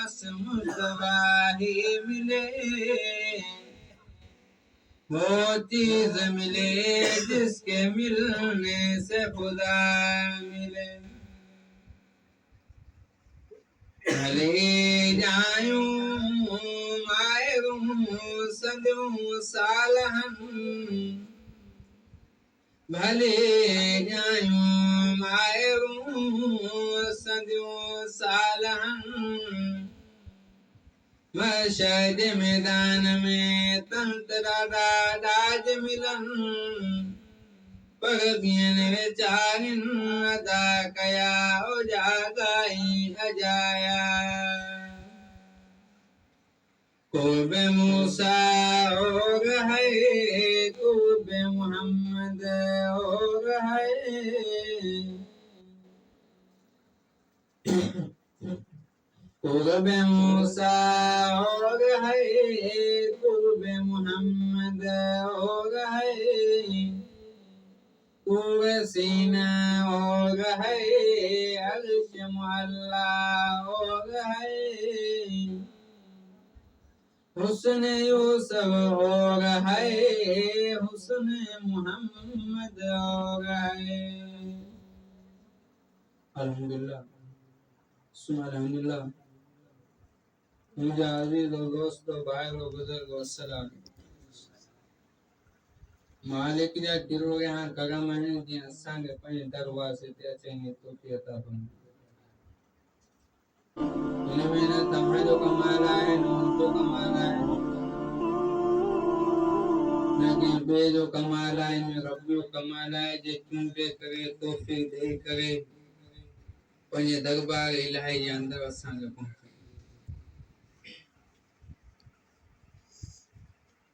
बस मुस्तफा ही मिले। वो चीज मिले जिसके मिलने से खुदा मिले। भले जायूं मायूं सदियों सालहन, भले जायूं मायूं सदियों सालहन, मशहद मैदान में तंतरा दाज मिलन, पगबियन वेचारिन अदा कया उजागाई अजाया। कुर्बे मूसा और है कुर्बे मोहम्मद और है, कुर्बे मूसा और है कुर्बे मोहम्मद और है, कुर्बे सीना और है अर्श मुअल्ला और है, हुस्न यूसुफ और है हुस्न मोहम्मद और है। अल्हम्दुलिल्लाह सुब्हानअल्लाह। मुझे अजीज़ो दोस्तों भाइयों बुजुर्गो अस्सलाम। मालिक जा गिरो यहाँ करम है जी असांखे पंहिंजे दरवाज़े ते अचण तो अता फरमाए। इनमें न तव्हांजो कमाल आहे न मुंहिंजो कमाल आहे, न कंहिं ॿिए जो कमाल आहे, न रब जो कमाल आहे जे चूंडे करे तौफ़ीक़ ॾेई करे पंहिंजे दरबार इलाही जे अंदरि असांखे पहुचाए।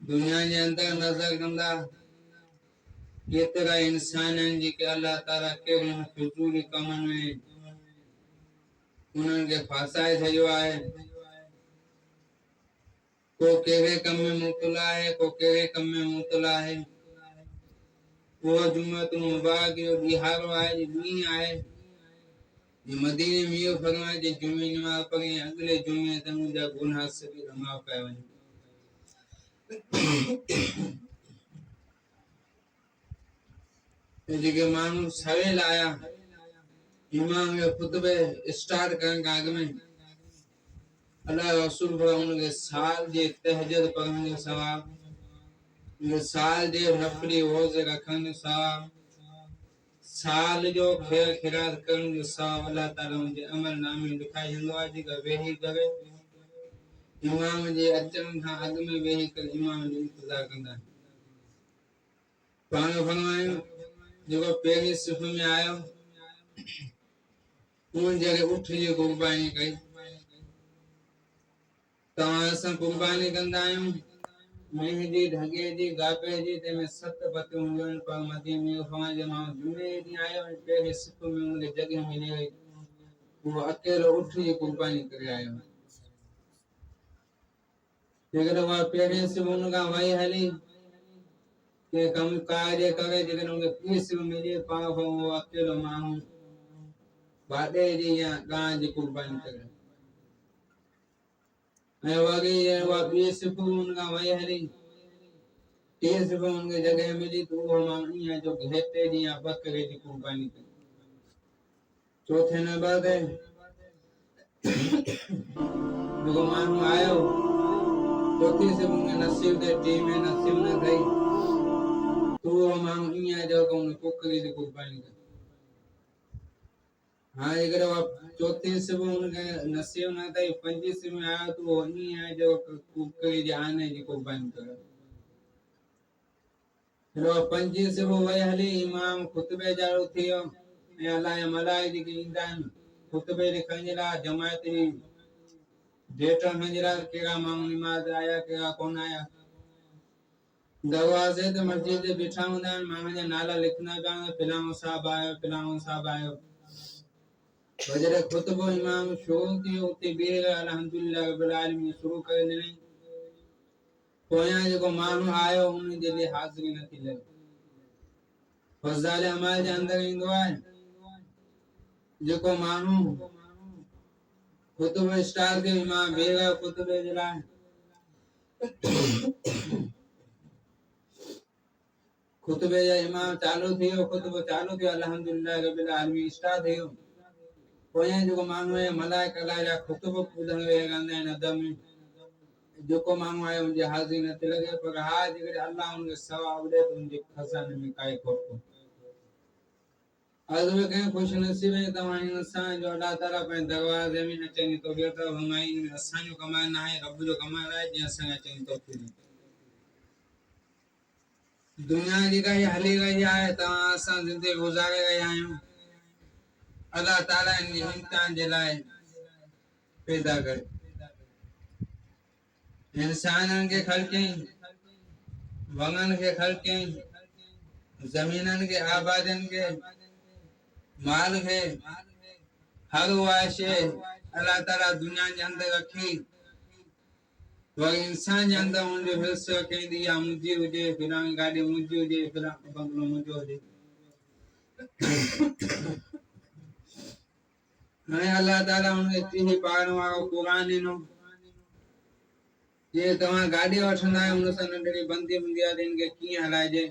दुनिया जे अंदरि नज़र कंदा केतिरा इंसान आहिनि जेके अलाह ताला कहिड़े न फिज़ूल कमनि में उन्हनि खे फासाए छॾियो आहे। को कहिड़े कम में मुबतला आहे, को कहिड़े कम में मुबतला आहे। उहो जुम्मतुल मुबारक जो ॾिहाड़ो आहे, ॾींहुं आहे, मदीने में इहो फरमाए जे जुमे नमाज़ पढ़ी अॻिले जुमे ते मुंहिंजा गुनाह सभई माफ़ कया वञनि। जेके माण्हू सवेल आया इमाम जो खुतबे स्टार्ट करण खां अॻु में अल्लाह रसूल उनखे साल जे तहज्जुद पढ़ण जो सवाब, साल जे नफली रोज़े रखण जो सवाब, साल जो खेर खिरात करण जो सवाब अल्लाह ताला उनजे अमल नामे में लिखाई वेंदो आहे। जेका वेही करे इमाम जे अचण खां अॻु में वेही करे इमाम जो इंतज़ार कंदा आहिनि। पाण फरमायूं जेको पहिरीं सिफ़ में आयो उन जगह उठ जी कुर्बानी कई। तव्हां असां कुर्बानी कंदा आहियूं मेंह जी ढगे जी गाबे जी तंहिंमें 7 पतियूं हूंदियूं आहिनि, पर मदीने में फरमाए जे माण्हू जुमे ॾींहुं आयो पहिरीं सिफ़ में उनखे जॻह मिली वई, उहो अकेलो उठ जी कुर्बानी करे आयो। जेकॾहिं उहा पहिरीं सिफ़ उन खां वई हली के कम काज करे जेकॾहिं उनखे ॿी सिफ़ मिली पाण उहो अकेलो माण्हू बाॾे जी या गांइ जी कुर्बानी करे। ऐं वरी उहा ॿी सिफ़ उन खां वई हली टे सिफ़ उनखे जॻह मिली त उहो माण्हू ईअं जो घेटे जी या बकरे जी कुर्बानी करे। चौथे नंबर ते जेको माण्हू आयो चौथी सिफ़ उनखे नसीब ते टी में नसीब न थई तो उहो माण्हू ईअं जो उन कुकरी जी कुर्बानी करे। हाँ जेकॾहिं उहा चौथी सिफ़ उनखे नसीब न थई पंजी सिफ़ में आयो तो उहो ईअं जो कुकरी जे आने जी कुर्बानी करे। फिर उहा पंजी सिफ़ वई हली इमाम खुतबे जारो थी वियो ऐं अलाह जा मलाइका जेके ईंदा आहिनि खुतबे लिखण जे लाइ जमायत जी डेट रखण जे लाइ कहिड़ा माण्हू निमाज़ आया कहिड़ा कोन आया। दरवाज़े ते मस्जिद जे बीठा हूंदा आहिनि, माण्हुनि जा नाला लिखंदा पिया हूंदा फिलाणो साहब आयो फिलाणो साहब आयो। जॾहिं खुतबो इमाम शुरू थी वियो उते बीह रहिया अल्हम्दुलिल्लाह रब्बिल आलमीन शुरू करे ॾिनई। पोयां जेको माण्हू आयो उन जे लिए हाज़िरी नथी लॻे। फज़ाइल अमाल जे अंदरि ईंदो आहे जेको माण्हू खुतबो स्टार्ट के इमाम बेगा खुतबे जला खुतबे जा इमाम चालू थियो खुतबो चालू थियो अल्हम्दुलिल्लाह रब्बिल आलमीन स्टार्ट थियो कोया जो मांगो है मलाइका ला खुतबो ॿुधण वेंदा आहिनि अदब में जेको माण्हू आहे उनजे हाज़िर न थी लॻे पर हा जेकॾहिं अल्लाह उनखे सवाबु ॾे त उनजे खज़ाने में काई खोट कोन्हे अर्ज़ में कहीं खुश नसीब है तव्हां इंसान जो अल्लाह ताला पंहिंजे दरवाज़े में अचनि तो बियो त हुमाई में असांजो कमाइण न आहे रब जो कमाइण आहे जंहिं असांखे अचनि तो दुनिया जी काई हली रही आहे तव्हां असां ज़िंदगी गुज़ारे रहिया आहियूं अल्लाह ताला इन इम्तिहान जे लाइ पैदा करे इंसाननि खे ख़लक़ियईं वङनि खे ख़लक़ियईं ज़मीननि खे आबादियुनि खे माल खे हर उहा शइ अल्लाह ताला दुनिया जे अंदरि रखी वरी इंसान जे अंदरि उनजो हिस्सो रखंदी आहे मुंहिंजी हुजे फिलाणी गाॾी मुंहिंजी हुजे फिलाणो बंगलो मुंहिंजो हुजे हाणे अल्लाह ताला उनखे टीह पाइण वारो क़ुर ॾिनो जे तव्हां गाॾी वठंदा आहियो उन सां नंढड़ी बंदी हूंदी आहे हिन खे कीअं हलाइजे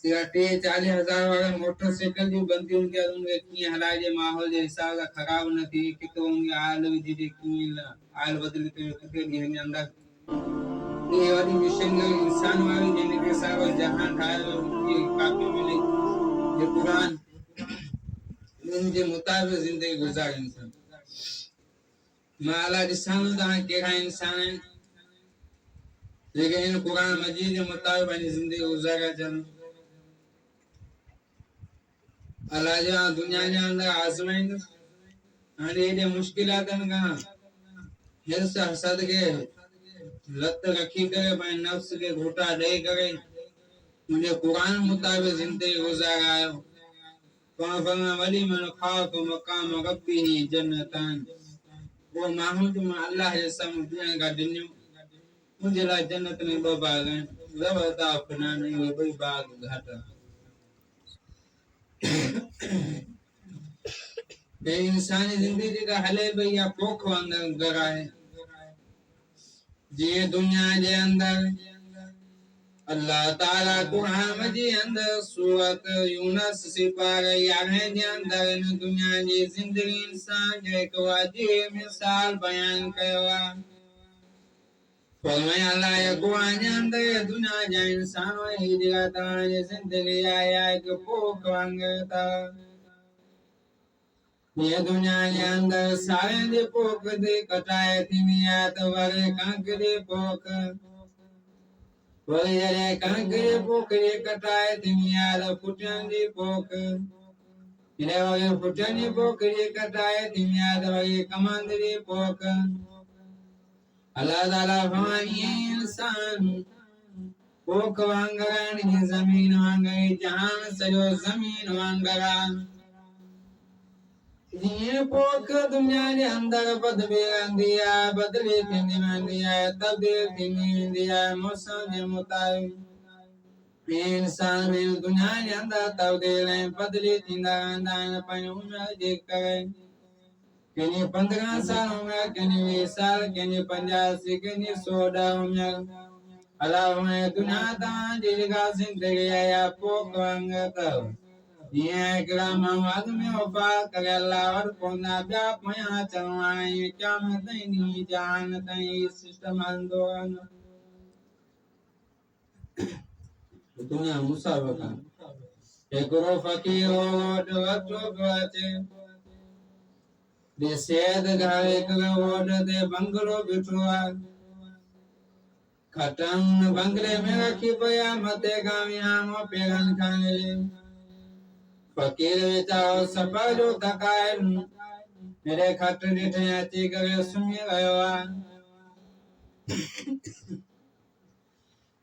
सिवा 30-40 हज़ार वारे मोटरसाइकिल जी बंदी हूंदी आहे उनखे कीअं हलाइजे माहौल जे हिसाब सां ख़राब न थी किथो उनखे आयल विझिजे कीअं आयल बदिली करे किथे ॾींहं जे अंदरि ये वाली मिशन इंसान वाली जिन के साथ जहां ठाहियो ये काफी मिले ये कुरान इनजे मुताबिक़ जिंदगी गुज़ारे इंसान मां अल्लाह ॾिसां त कहिड़ा इंसान आहिनि जेके इन कुरान मजीद जे मुताबिक़ पंहिंजी ज़िंदगी गुज़ारे अचनि अल्लाह जा दुनिया जे अंदरि आज़माईंदो हाणे हेॾे मुश्किलातनि खां हिर्स हसद खे लत रखी करे पंहिंजे नफ्स खे घोटा ॾेई करे मुंहिंजे क़ुरान मुताबिक़ ज़िंदगी गुज़ारायो वली मन ख़ाफ़ मक़ाम रब्बिही जन्नतान वो माण्हू जो मां अल्लाह जे साम्हूं बीहण खां ॾिनियो मुंहिंजे लाइ जन्नत में 2 बाग आहिनि ज़बरदा फनान उहे 2 बाग घाट बे इंसानी ज़िंदगी जेका हले पई आहे पोख वांगुरु आहे जीअं दुनिया जे अंदरि अल्लाह ताला कुरान मजीद अंदर सूरत यूनस सिपारे 11 जे अंदर इन दुनिया जी ज़िंदगी इंसान जो हिकु वाजिब मिसाल बयान कयो आहे फरमाया अल्लाह जे कुरान जे अंदर दुनिया जा इंसान ही जेका तव्हांजी ज़िंदगी आहे हिकु पोख वांगुरु अथव ये दुनिया जे अंदर सारे दे पोख दे कटाए थींदी आहे त वरी कणक जी पोख वरी जॾहिं कणक जी पोख जी कटाए थींदी आहे त फुटियनि जी पोख जॾहिं वरी फुटियनि जी पोख जी कटाए थींदी आहे त वरी कमंद जी पोख अल्लाह ताला फरमाईं इंसान पोख वांगुरु आहिनि ज़मीन वांगुरु जहान सॼो ज़मीन वांगुरु आहे जीअं पोख दुनिया जे अंदरि बदिली रहंदी आहे बदिली थींदी वेंदी आहे तब्दील थींदी वेंदी आहे मौसम जे मुताबिक़ इंसान में दुनिया जे अंदरि तब्दील ऐं बदिली थींदा रहंदा आहिनि पंहिंजी उमिरि जे करे कंहिंजी 15 साल उमिरि कंहिंजी 20 साल कंहिंजी 85 कंहिंजी 110 उमिरि अल्लाह दुनिया तव्हांजी जेका ज़िंदगी आहे पोख वांगुरु अथव जीअं हिकिड़ा माण्हू अॻु में वफ़ात करे अल्लाह वटि पहुंदा ॿिया पोयां अचण वारा आहिनि क़यामत ताईं ॾींहुं जहान ताईं सिस्टम हलंदो रहंदो दुनिया मुसाफ़िर आहे हिकिड़ो फ़क़ीर वटि वठो पियो अचे सेद घर हिकिड़े रोड ते बंगलो बीठो आहे खटन बंगले में रखी पिया मथे खां विहाणो पेरनि खां हिली फ़कीर वीचारो सफ़र जो थकायल मेरे खट ॾिठे अची करे सुम्ही रहियो आहे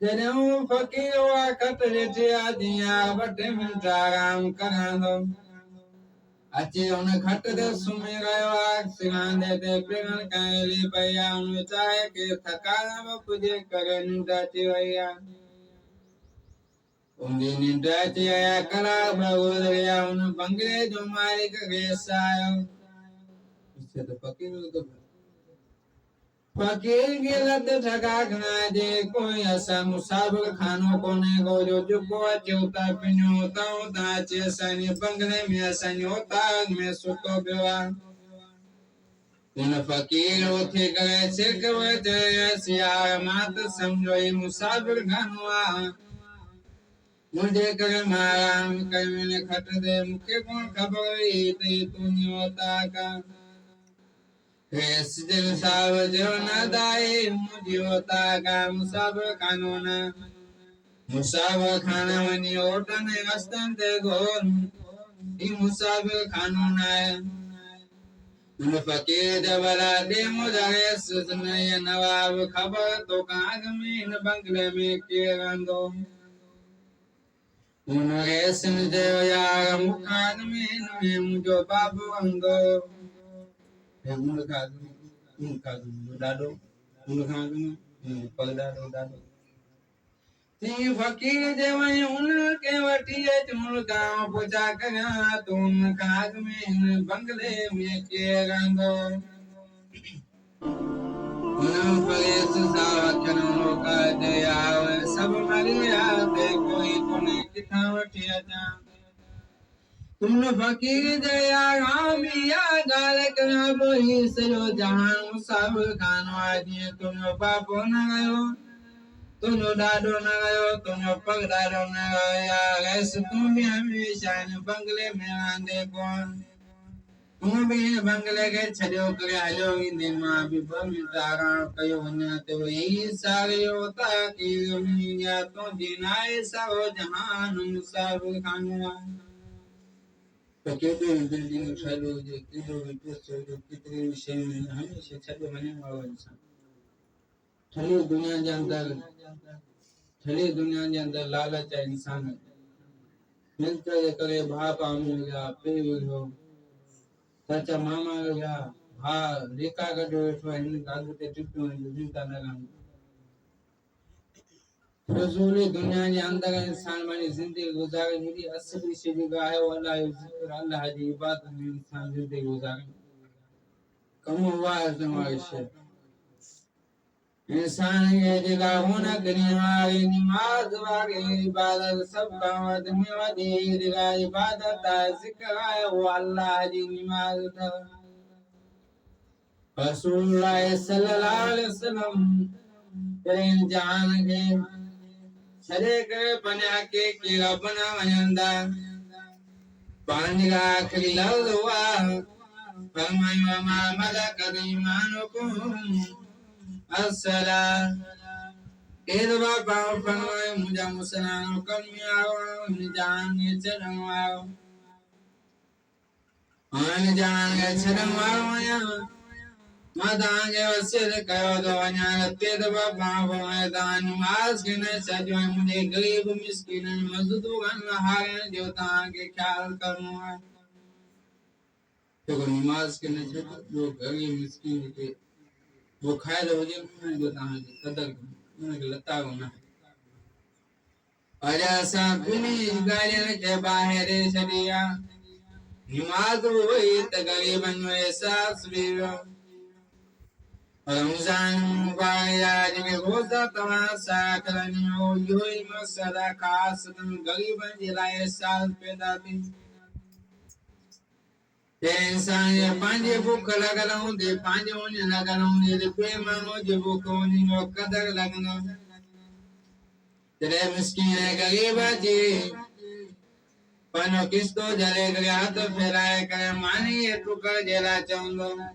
जॾहिं हू फ़कीर उहा खट ॾिठी आहे जीअं 2 मिंट आराम करंदो अची हुन खट ते सुम्ही रहियो आहे सिरांदे ते पेरनि खां हिली पई आहे हुन वीचारे खे थकान पुॼे करे निंड अची वई आहे उनकी निंड अची आया कलाक गुज़र गया उन बंगले जो मालिक गेस आयो से तो फकीर तो फकीर की लत ठगा खना जे कोई ऐसा मुसाफिर खानो कोने को जो चुको चौथा पिन्यो होता चे सनी बंगले में सनी होता में सुतो बेवा उन फकीर उठे गए सिर के सिया मात समझो ये मुसाफिर खानवा मुझे कर मारा कर मैंने खट दे मुझे कौन खबर ये तू नहीं होता का इस दिल साव जो न दाए मुझे होता का मुसाफिर कानून मुसाफिर खाना मनी ओटन अस्तन ते गोर ये मुसाफिर कानून है उन फकीर जबला दे मुझे सुने नवाब खबर तो काग में इन बंगले में के रंगो उनके सुनते यार मुकान में मुझो बाबू रंगो उनका डालो पगडालो डालो ती फकीर देवई उनके वटिए तुम गांव पूजा करा तुम काग में बंगले में के रंगो उन परेश सावचनों का दया सब मरिया ते कोई कोने किथा वटिया जा तुम फकीर दया रामिया गाल करा बोही सयो जहां सब खानो आदि तुम बापो न गयो तुम डाडो न गयो तुम पगडारो न गया ऐसे तुम भी हमेशा बंगले में आंदे कौन तुम भी बंगले के छड़ो करे हलो इन मां भी बमितारा कयो वन्या तो यही सारे होता कि दुनिया तो दिनाए सब जहान सब खानो तो कहते हैं बिल्डिंग छड़ो जो किलो पैसे जो कितने विषय में हमेशा छड़ो बने वाला इंसान छड़ी दुनिया के अंदर लालच है इंसान मिलते करे बाप आमिल गया पे हो चाचा मामा गया हाँ लेका का जो है इन दादू के टिप्पणी में चिंता न करना रसूली दुनिया के अंदर इंसान बनी जिंदगी गुजारे मेरी असली शिका है वाला अल्लाह की इबादत में इंसान जिंदगी गुजारे कम हुआ है तुम्हारे से इंसान ये जगह होना करिए नमाज वाली इबादत सब काम में वाली जगह इबादत है जिक्र है वो अल्लाह की नमाज था रसूलुल्लाह सल्लल्लाहु अलैहि वसल्लम तेरे जान के सरे के बना के बना वंदा पानी का आखिरी लफ्ज़ हुआ फरमाया मा मलकत ईमानुकुम अस्सला इद बाबा फरमाया मुझे मुसलमानों कम में आओ जान ये चरमाओ आन जान ये चरमाओ या मदांगे वसिर करो तो वन्या तेद बाबा फरमाया दान मास के न सजो मुझे गरीब मिस्किन मजदूरन हारे जो ताके ख्याल करूं तो नमाज के न जो गरीब मिस्किन के वो खाए लो जे जो ताके कदर उनके लता होना और ऐसा कुनी गालियां के बाहर शरिया नमाज वही तकरीबन वैसा सवेरा रमजान मुबारक में रोजा तमाशा करनी हो योई मसला खास तुम गरीबन जिलाए साल पैदा थी इंसान ये पांचे भूख लगलाऊं दे पांचे उन्हें लगलाऊं दे प्रेम मुझे भूख उन्हें कदर लगना तेरे मिस्किन है गरीब जी पनो किस्तो जले गया तो फैलाए करे मानी ये टुकर जला चाहूंगा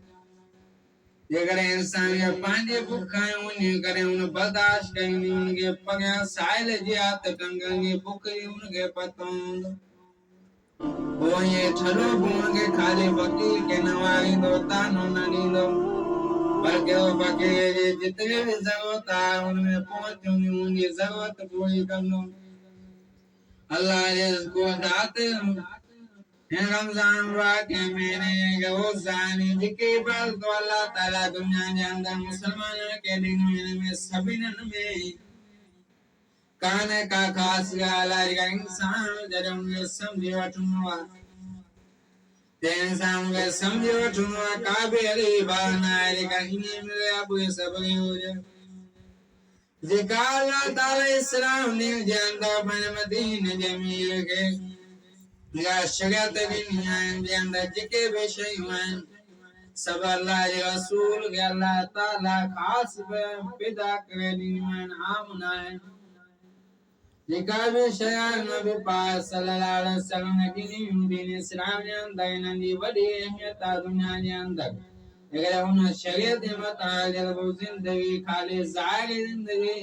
ये करे इंसान ये पांचे भूखाए उन्हें करे उन्हें बर्दाश्त करेंगे उनके पगे साइल जियात कंगेंगे भूख उनके पतों वो ये छलो बुंगे खाली फकीर के नवाई दो तानो ननी दो बल्कि वो फकीर जितने भी जरूरत है उनमें पहुंचूंगी उनकी जरूरत पूरी कर लो अल्लाह जिसको दाते रमजान वाके मेरे रोजानी जिक्र पर तो अल्लाह ताला दुनिया के अंदर मुसलमानों के दिन में सभी में काने का खास गाला इंसान जरूर समझे वठुआ तेन सामने समझो ठुनवा काबेली बानारे कहीं में अब सब हो जाए जिकाला ताला इस्लाम ने जानदा बन मदीन जमील के या शगत दुनिया जानदा जिके बेशैमान सब अल्लाह के रसूल के अल्लाह ताला खास पैदा करे दीवान आमना है जिका बेशयान नबी पाक सल्लल्लाहु अलैहि वसल्लम ने दीन इस्लाम ने अंदर नंदी बड़ी अहमियत दुनिया के अंदर अगर उन शरीयत मुताबिक वो जिंदगी खाली जाहिर जिंदगी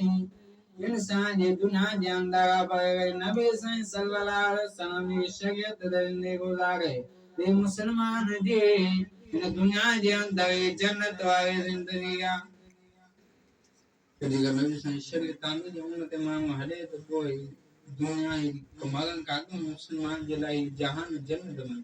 इंसान ये दुनिया के अंदर पर नबी सल्लल्लाहु अलैहि वसल्लम की शरीयत जिंदगी गुजारे ये मुसलमान जी इन दुनिया के अंदर जन्नत वाली जिंदगी का कभी नबी शरीयत तानु जो उन्नत मांग हले तो कोई दुनिया कमालन का मुसलमान जलाई जहान जन्नत में